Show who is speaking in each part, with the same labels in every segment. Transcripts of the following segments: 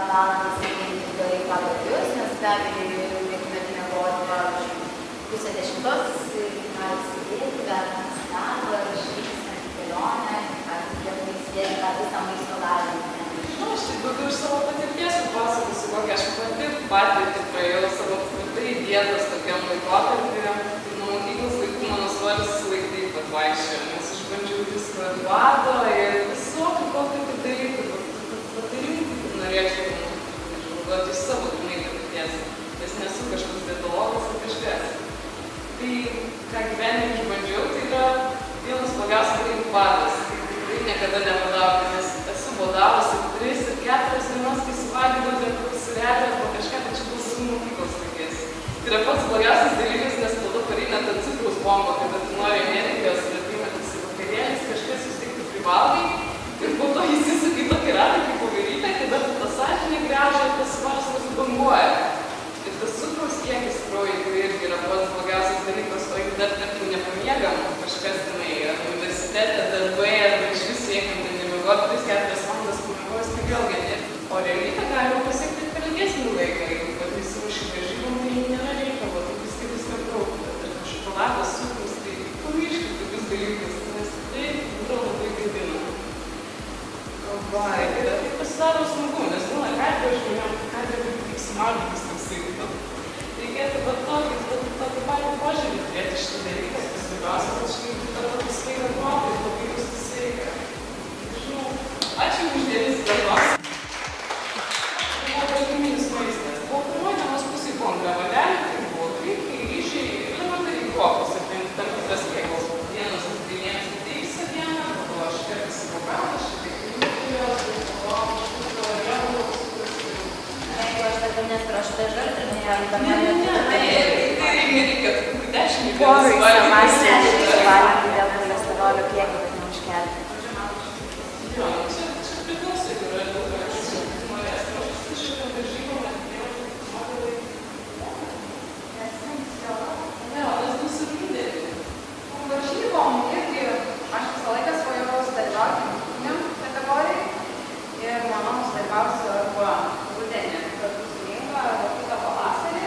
Speaker 1: vieną valandą skirti individualiai pagal jus, nes be abejo, mėginate miegoti, pavyzdžiui, 9:30, gali sėdėti, galite darbą, išvykstant į kelionę, galite įsidėti tą visą maisto dalį.
Speaker 2: Aš tik daugiau iš savo patirties papasakosiu, kokią aš pati patirtį praėjau savo apskritai dietos tokiam laikotarpyje. Tai nuo mokyklos laikų mano svoris visąlaik taip pat vaikščiojo, nes aš bandžiau viską ir bado ir visokių kokių dalykų, patarimų, kaip norėčiau duoti iš savo grynai patirties, nes nesu kažkoks dietologas ar kažkas. Tai, ką gyvenime išbandžiau, tai yra vienas blogiausias dalykų badas. Tai niekada nebadauju, nes esu badavusi 3 ir 4 dienas, kai suvalgydavau ten pasirelę arba kažką, tai čia bus su mokyklos laikais. Tai yra pats blogiausias dalykas, nes tada pareina ta cukraus bomba, kada tu nori energijos ir ateina tas vakarėlis, kažkas vis tik tu privalgai ir po to įsisukai tokį ratą kaip pavarytę, kada tu tą sąžinę gręžia ir tas svaras nusibanguoja. Ir tas cukraus kiekis kraujy, tai irgi yra pats blogiausias dalykas, o jeigu dar tarkim nepamiegam kažkas tenai, ar universitete, darbai, arba iš vis siekiam ten nemiegoti 3-4 valandas pamiegojus, tai vėlgi ne. O realybę galima pasiekti per ilgesnį laiką, jeigu pasiruoši varžybom, tai nėra reikalo, tai vis tik viską braukti. Tarkim šokoladas, cukrus, tai pamirškit tokius dalykus, nes tai būtų labai gadina. Ir tai pasidaro sunku, nes būna kartą žmonėm, kartą tik sumaudykis toksai. Reikėtų tokį patį požiūrį turėti šitą dalyką, kas svarbiausia, kad štai tokį sveiką protą ir labai jūsų sveiką. Žinau, ačiū už dėmesį dienos. Tai buvo pagrindinis maistas. Buvo pirmoji dienos pusė kontravandelė, tai buvo grikiai, ryžiai, elementariai kruopos ir tam tikras kiekos. Vienas uždainėjimas tai visą dieną, po to aš kartais programą,
Speaker 1: Jeigu aš tada nesprašau, tai aš galiu treniruoti.
Speaker 2: Tai reikia 10
Speaker 1: Porai savaitės valgyti dėl cholesterolio kiekio, kad neužkelti.
Speaker 2: Jo, čia priklauso, jeigu yra daug kažkas norės. Aš šitą varžybą modelį. Ne, tas nusirūdė.
Speaker 3: Varžybom irgi aš visą laiką svajojau sudalyvauti vidutinėm kategorijai ir manau sudalyvausiu arba rudenį kartu su Inga, arba kitą pavasarį.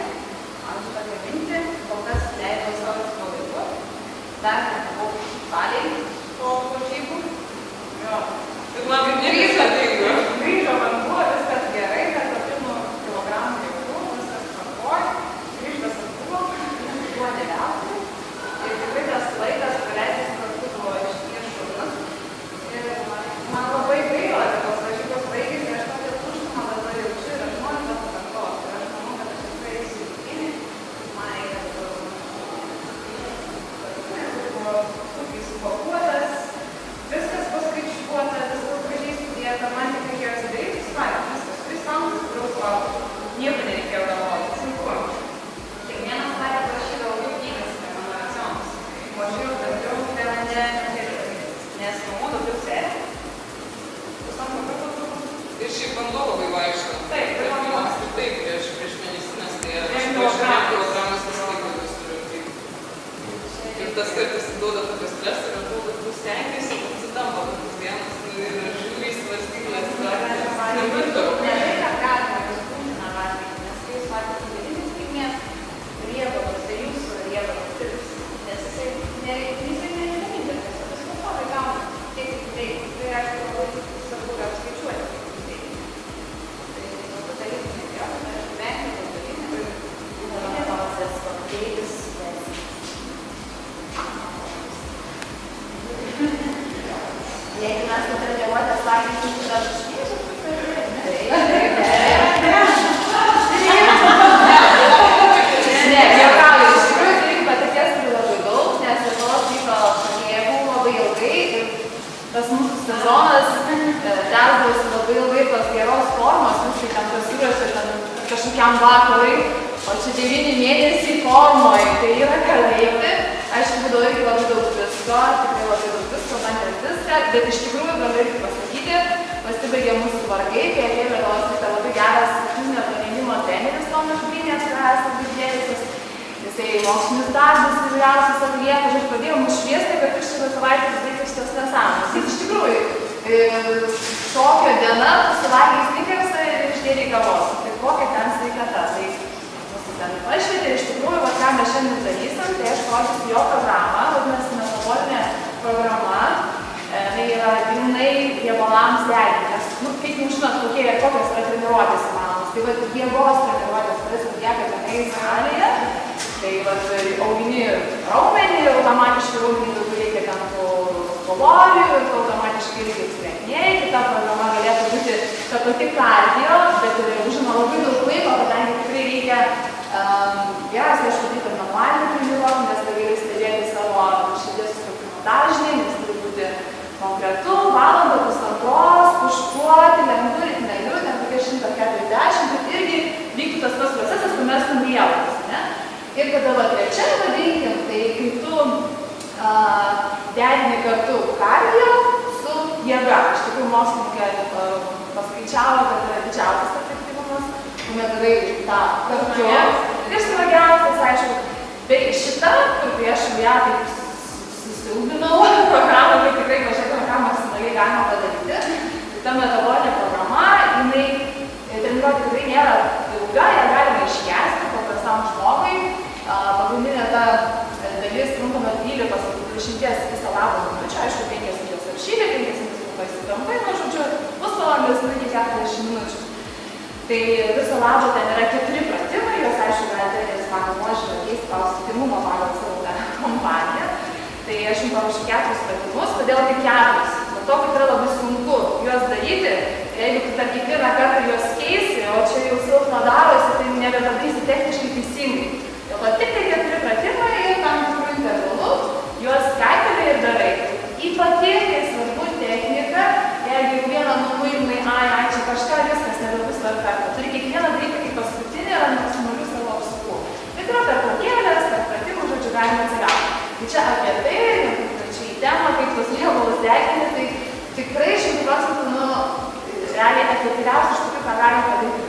Speaker 3: Aš tokią mintį, kol kas leidau savo atsipalaiduoti. Dar nebuvau salėj po varžybų.
Speaker 2: Ir man kaip negrįžta tai.
Speaker 3: Grįžo vanduo, viskas gerai, kad apie kilogramų riebalų, viskas tvarkoj. Grįžtas atbuvo, buvo ne veltui. Ir tikrai tas laikas praleistas kartu buvo išties šaunus. Ir man labai gaila, kad tos varžybos baigėsi, aš tokią tuštumą dabar jaučiu ir aš noriu tą pakartoti. Ir aš manau, kad aš tikrai eisiu į vidutinį. Man reikia buvo puikiai supakuotas, viskas paskaičiuota, viskas gražiai sudėta. Man tik reikėjo atsidaryti, suvalgyti viskas. 3 valandas draus valgyti. Nieko nereikėjo galvoti. Sunku. Kiekvieną savaitę prašydavau daug gyvas apie mano racionus. Važiuoju daugiau prie vandens, nes mamų daugiau sėdi.
Speaker 2: Ir šiaip vanduo labai vaikšto.
Speaker 3: Taip,
Speaker 2: ir
Speaker 3: vanduo.
Speaker 2: Apskritai prieš mėnesinės, tai aš
Speaker 3: 10
Speaker 2: kilogramas visą laiką vis turiu. Ir tas kartais duoda tokio streso ir atrodo, kad tu stengiasi, kad sutampa tokius vienas ir žiūrės svarstyklės.
Speaker 3: Ne tai, kad galima jūs būtina valgyti, nes kai jūs valgyti didelis kilmės riebalus, tai jūsų riebalus tirps. Nes jisai nereikalingas, tas pastoviai gauna tiek reikia. Tai aišku, labai svarbu yra apskaičiuoti. Tai tokių dalykų nebėra, tai aš gyvenime dalykinė.
Speaker 1: Vienosės kokteilis. Jeigu mes nutreniruotės valgysim šitą šviežią,
Speaker 3: Ne, juokauju, iš tikrųjų turiu patirties turiu labai daug, nes Lietuvos vyko šokėjimų labai ilgai ir tas mūsų sezonas tęsdavosi labai ilgai tos geros formos, visi ten pasiruošė kažkokiam vakarui, o čia 9 mėnesiai formoj, tai yra ką veikti. Aišku, būdavo irgi labai daug visko, tikrai labai daug visko, man ir viską, bet iš tikrųjų galiu irgi pasakyti, pasibaigė mūsų vargai, kai atėjo Lietuvos vyko labai geras fizinio parengimo treneris Tomas Žbynės, kuris labai dėlis, jisai mokslinius darbus įvairiausius atlieka, aš pradėjau mus šviesti, kad iš šitą savaitę sudaryti šitas nesąmonės. Iš tikrųjų, šokio diena, suvalgė snickersą ir išdėrė derinti, nes, kaip jūs žinot, kokios yra treniruotės įmanomos. Tai jėgos treniruotės, kuris atlieka tenai salėje, tai augini raumenį, automatiškai raumenį daugiau reikia ten kalorijų ir automatiškai reikia skretnėjai. Kita programa galėtų būti ta pati kardio, bet užima labai daug laiko, kadangi tikrai reikia geriausiai išlaikyti ir manualinį treniruotę, nes tai gali stebėti savo širdies susitraukimo dažnį, nes turi būti konkretu, valandą, pusantros, pušuoti, lengvu ritmeliu, ten kokie 140, bet irgi vyktų tas procesas, kur mes nurijautas, ne? Ir tada trečia, vadinkim, tai kai tu derini kartu kardio su jėga. Iš tikrųjų, mokslininkė paskaičiavo, kad yra didžiausias efektyvumas, kuomet darai tą kartu. Ir smagiausias, aišku, bei šita, kur aš ją taip susilbinau programą, tai tikrai kažkaip ką maksimaliai galima padaryti. Ta metabolinė programa, jinai treniruotė tikrai nėra ilga, ją galima iškęsti paprastam žmogui. Pagrindinė ta dalis trunka nuo 12-20 viso labo minučių, aišku, 5 minutės apšylė, 5 minutės pasitampai, žodžiu, pusvalandis iki 40 minučių. Tai viso labo ten yra 4 pratimai, juos aišku, galite treneris mano nuožiūrą keisti pagal sutikimumo pagal savo kompaniją. Tai aš jums paruošiu 4 pratimus, kodėl tik 4? Dėl to, kad yra labai sunku juos daryti, jeigu tu per kiekvieną kartą juos keisi, o čia jau silpna darosi, tai nebepadarysi techniškai teisingai. Dėl to tik tai 4 pratimai ir tam tikrų intervalų, juos kaiteli ir darai. Ypatingai svarbu technika, jeigu jau vieną nuimai, ai, čia kažką, viskas nebebus dar kartą. Turi kiekvieną daryti kaip paskutinį ir ant maksimalių savo apsukų. Bet yra per pakėlės, per pratimų, žodžiu, galima atsigauti. Tai čia apie tai, čia į temą, kaip tos riebalus degini, tai tikrai 100% realiai efektyviausia iš tokių, ką galima padaryti